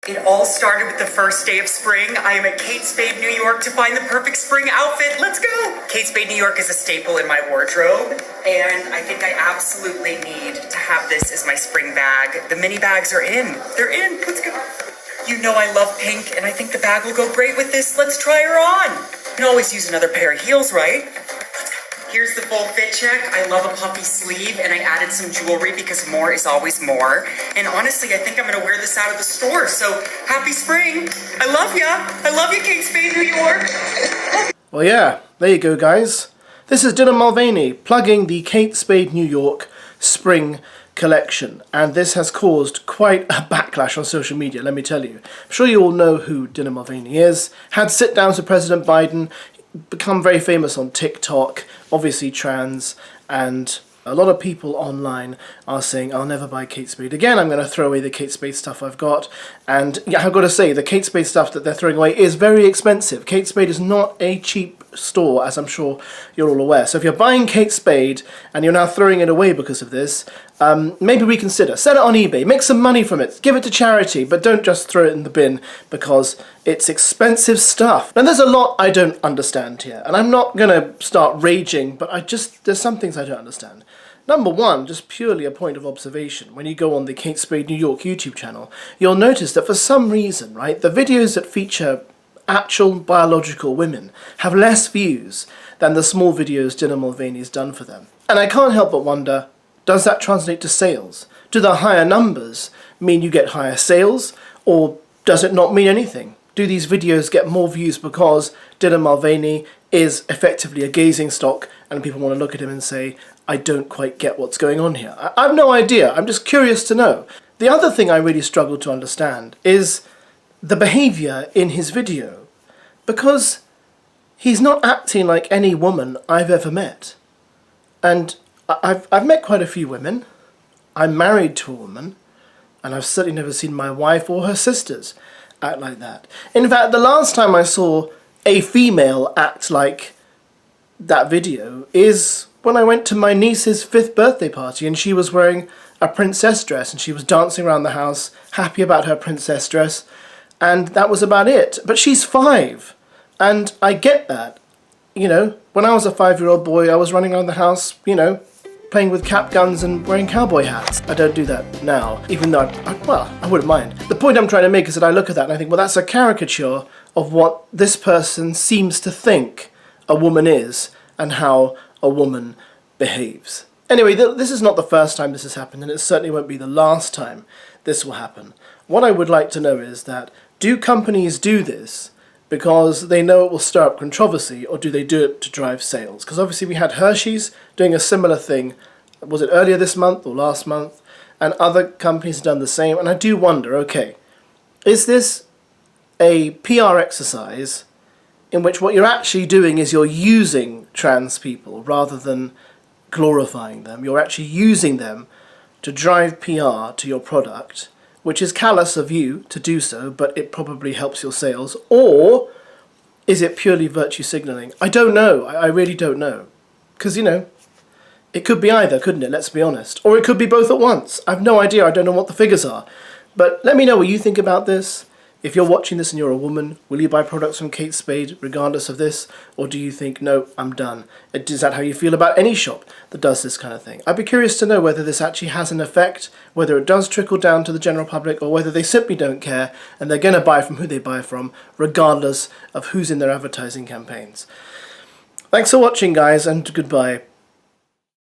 It all started with the first day of spring. I am at Kate Spade, New York to find the perfect spring outfit. Let's go! Kate Spade, New York is a staple in my wardrobe, and I think I absolutely need to have this as my spring bag. The mini bags are in. They're in. Let's go. You know I love pink, and I think the bag will go great with this. Let's try her on. You can always use another pair of heels, right? Here's the full fit check. I love a puffy sleeve, and I added some jewelry because more is always more. And honestly, I think I'm gonna wear this out of the store. So happy spring. I love ya. I love you, Kate Spade, New York. Well, yeah, there you go, guys. This is Dylan Mulvaney plugging the Kate Spade, New York spring collection. And this has caused quite a backlash on social media, let me tell you. I'm sure you all know who Dylan Mulvaney is. Had sit-downs with President Biden, become very famous on TikTok, obviously trans, and a lot of people online are saying, I'll never buy Kate Spade again, I'm going to throw away the Kate Spade stuff I've got. And yeah, I've got to say, the Kate Spade stuff that they're throwing away is very expensive. Kate Spade is not a cheap store, as I'm sure you're all aware. So if you're buying Kate Spade and you're now throwing it away because of this, maybe reconsider. Sell it on eBay, make some money from it, give it to charity, but don't just throw it in the bin because it's expensive stuff. Now there's a lot I don't understand here, and I'm not going to start raging, but there's some things I don't understand. Number one, just purely a point of observation, when you go on the Kate Spade New York YouTube channel, you'll notice that for some reason, right, the videos that feature actual biological women have less views than the small videos Dylan Mulvaney's done for them. And I can't help but wonder, does that translate to sales? Do the higher numbers mean you get higher sales, or does it not mean anything? Do these videos get more views because Dylan Mulvaney is effectively a gazing stock and people want to look at him and say, I don't quite get what's going on here? I have no idea. I'm just curious to know. The other thing I really struggle to understand is the behaviour in his video, because he's not acting like any woman I've ever met. And I've met quite a few women. I'm married to a woman, and I've certainly never seen my wife or her sisters act like that. In fact, the last time I saw a female act like that video is when I went to my niece's 5th birthday party, and she was wearing a princess dress and she was dancing around the house happy about her princess dress, and that was about it. But she's 5, and I get that. You know, when I was a 5-year-old boy, I was running around the house, you know, playing with cap guns and wearing cowboy hats. I don't do that now, even though I wouldn't mind. The point I'm trying to make is that I look at that and I think, well, that's a caricature of what this person seems to think a woman is and how a woman behaves. Anyway, this is not the first time this has happened, and it certainly won't be the last time this will happen. What I would like to know is that, do companies do this because they know it will stir up controversy, or do they do it to drive sales? Because obviously we had Hershey's doing a similar thing, was it earlier this month or last month, and other companies have done the same, and I do wonder, okay, is this a PR exercise in which what you're actually doing is you're using trans people rather than glorifying them? You're actually using them to drive PR to your product, which is callous of you to do so, but it probably helps your sales. Or is it purely virtue signaling? I don't know. I really don't know. Because, you know, it could be either, couldn't it? Let's be honest. Or it could be both at once. I've no idea. I don't know what the figures are. But let me know what you think about this. If you're watching this and you're a woman, will you buy products from Kate Spade regardless of this? Or do you think, no, I'm done? Is that how you feel about any shop that does this kind of thing? I'd be curious to know whether this actually has an effect, whether it does trickle down to the general public, or whether they simply don't care and they're going to buy from who they buy from, regardless of who's in their advertising campaigns. Thanks for watching, guys, and goodbye.